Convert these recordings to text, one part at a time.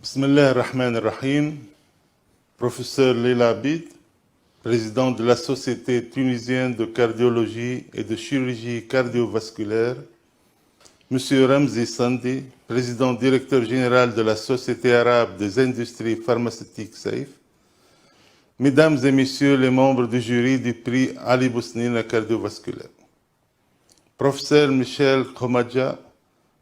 Bismillah ar-Rahman ar-Rahim, professeur Leila Abid, président de la Société tunisienne de cardiologie et de chirurgie cardiovasculaire, Monsieur Ramzi Sandi, président directeur général de la Société arabe des industries pharmaceutiques SAIF, Mesdames et Messieurs les membres du jury du prix Ali Bousnine cardiovasculaire, professeur Michel Khomadja,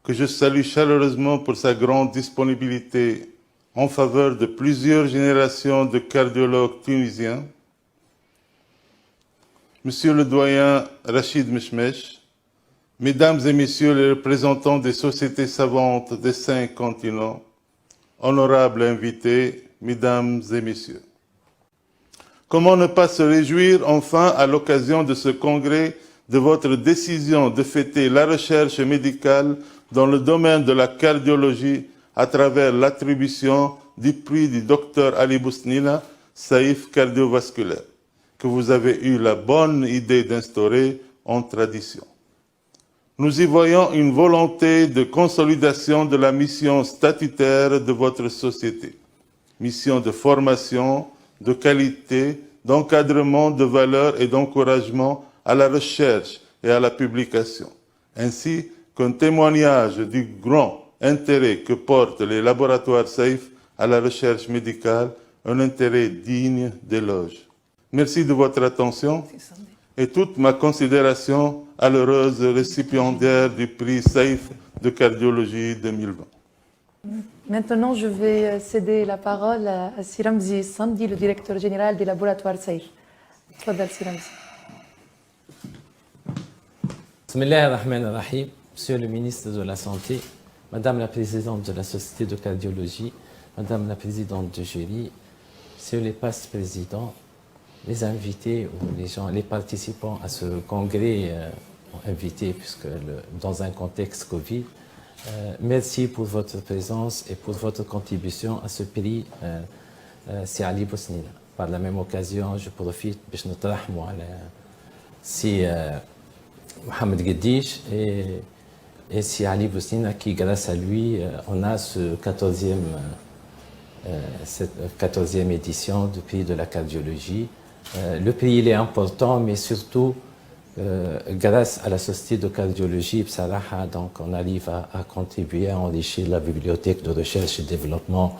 que je salue chaleureusement pour sa grande disponibilité en faveur de plusieurs générations de cardiologues tunisiens, Monsieur le doyen Rachid Meshmesh, Mesdames et Messieurs les représentants des sociétés savantes des 5 continents, honorables invités, Mesdames et Messieurs. Comment ne pas se réjouir enfin à l'occasion de ce congrès de votre décision de fêter la recherche médicale dans le domaine de la cardiologie à travers l'attribution du prix du Dr Ali Bousnina, Saïf cardiovasculaire, que vous avez eu la bonne idée d'instaurer en tradition. Nous y voyons une volonté de consolidation de la mission statutaire de votre société, mission de formation, de qualité, d'encadrement de valeurs et d'encouragement à la recherche et à la publication, ainsi qu'un témoignage du grand intérêt que portent les laboratoires SAIF à la recherche médicale, un intérêt digne d'éloge. Merci de votre attention et toute ma considération à l'heureuse récipiendaire du prix SAIF de cardiologie 2020. Maintenant, je vais céder la parole à Ramzi Sandi, le directeur général des laboratoires SAIF. Tfadal, Ramzi. Bismillah ar-Rahman ar-Rahim, Monsieur le ministre de la Santé, Madame la Présidente de la Société de cardiologie, Madame la Présidente du jury, Monsieur les présidents, les invités ou les participants à ce congrès invités puisque dans un contexte Covid, merci pour votre présence et pour votre contribution à ce prix Si Ali Bousnina. Par la même occasion, je profite pour nous نترحموا على Si Mohamed Gedish et Si Ali Bousnina qui, grâce à lui, on a cette 14e édition du prix de la cardiologie. Le prix il est important, mais surtout grâce à la Société de cardiologie, donc on arrive à contribuer à enrichir la bibliothèque de recherche et développement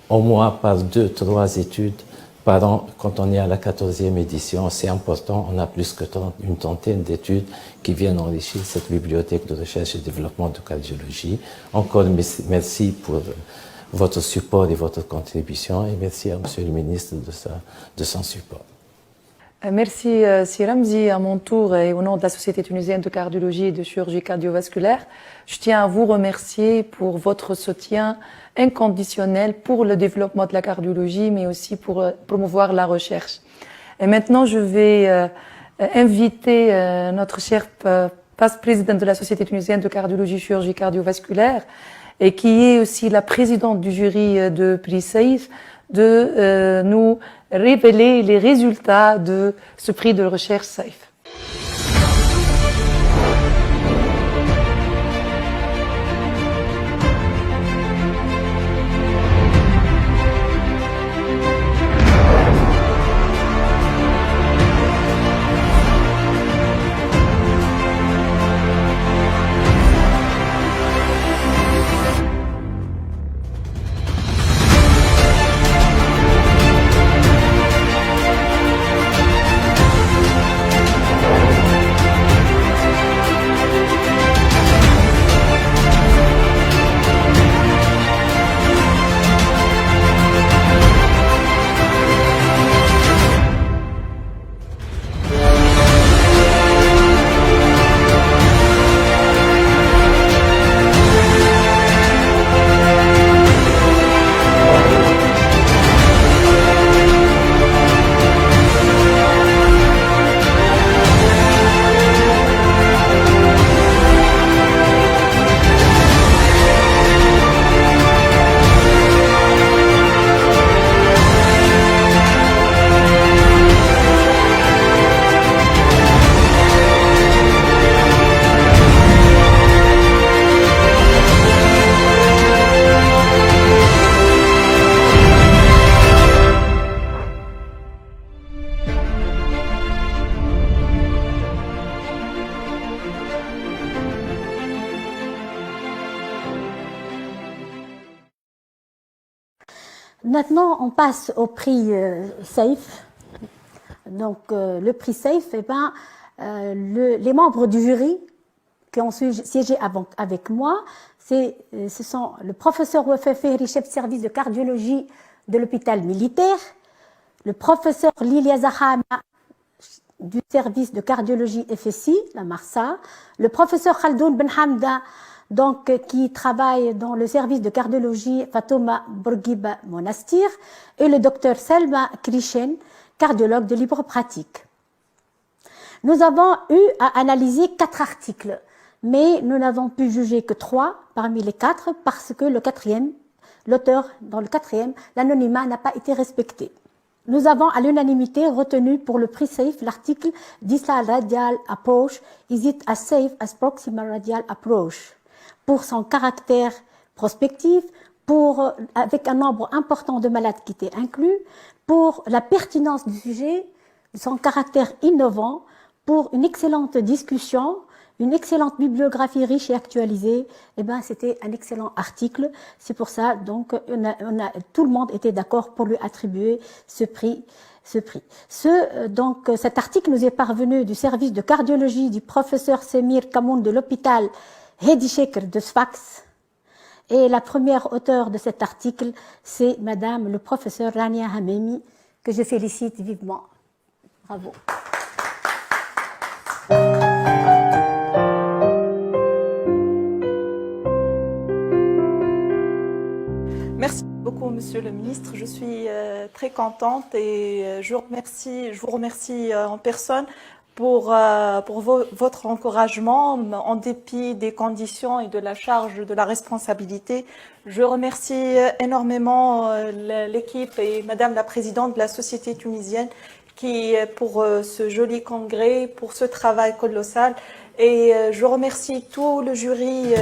au moins par 2-3 études par an. Quand on est à la 14e édition, c'est important, on a plus que une trentaine d'études qui viennent enrichir cette bibliothèque de recherche et développement de cardiologie. Encore merci pour votre support et votre contribution et merci à Monsieur le ministre de son support. Merci Ramzi. À mon tour et au nom de la Société tunisienne de cardiologie et de chirurgie cardiovasculaire, je tiens à vous remercier pour votre soutien inconditionnel pour le développement de la cardiologie, mais aussi pour promouvoir la recherche. Et maintenant, je vais inviter notre chère vice-présidente de la Société tunisienne de cardiologie et chirurgie cardiovasculaire et qui est aussi la présidente du jury de prix SAIF de nous révéler les résultats de ce prix de recherche SAIF. Maintenant, on passe au prix SAFE. Donc, le prix SAFE, eh ben, les membres du jury qui ont siégé avec moi, ce sont le professeur Wafa Fehri, chef de service de cardiologie de l'hôpital militaire, le professeur Lilia Zahama du service de cardiologie FSI, la Marsa, le professeur Khaldoun Ben Hamda, donc, qui travaille dans le service de cardiologie Fatouma Bourguiba Monastir, et le docteur Selma Krishen, cardiologue de libre pratique. Nous avons eu à analyser 4 articles, mais nous n'avons pu juger que 3 parmi les 4 parce que l'auteur dans le 4e, l'anonymat n'a pas été respecté. Nous avons à l'unanimité retenu pour le prix SAFE l'article Distal Radial Approach, Is it as safe as proximal radial approach? Pour son caractère prospectif, avec un nombre important de malades qui étaient inclus, pour la pertinence du sujet, son caractère innovant, pour une excellente discussion, une excellente bibliographie riche et actualisée. Eh ben, c'était un excellent article. C'est pour ça, donc, tout le monde était d'accord pour lui attribuer ce prix. Donc, cet article nous est parvenu du service de cardiologie du professeur Semir Kamoun de l'hôpital Hedi Shekr de Sfax. Et la première auteure de cet article, c'est Madame le professeur Rania Hamemi, que je félicite vivement. Bravo. Merci beaucoup, Monsieur le Ministre. Je suis très contente et je vous remercie en personne pour votre encouragement en dépit des conditions et de la charge de la responsabilité. Je remercie énormément l'équipe et Madame la Présidente de la Société tunisienne pour ce joli congrès, pour ce travail colossal. Et je remercie tout le jury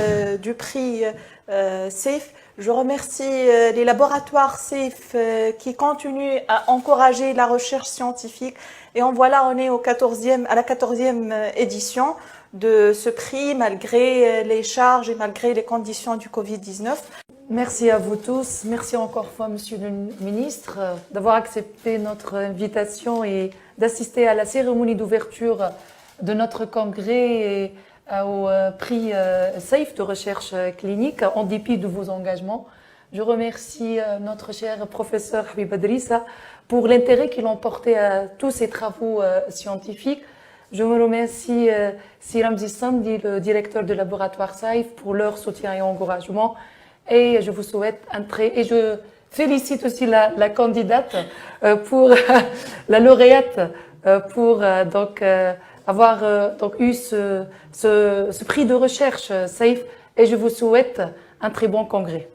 du prix SAFE. Je remercie les laboratoires SAFE qui continuent à encourager la recherche scientifique. Et voilà, on est à la 14e édition de ce prix, malgré les charges et malgré les conditions du Covid-19. Merci à vous tous. Merci encore une fois, Monsieur le Ministre, d'avoir accepté notre invitation et d'assister à la cérémonie d'ouverture de notre congrès et au prix SAFE de recherche clinique, en dépit de vos engagements. Je remercie notre cher professeur Habib Adrissa pour l'intérêt qu'il a porté à tous ces travaux scientifiques. Je me remercie Siramzi Sandi, le directeur du laboratoire SAFE, pour leur soutien et encouragement. Et je vous souhaite et je félicite aussi la candidate pour la lauréate pour avoir eu ce prix de recherche SAFE, et je vous souhaite un très bon congrès.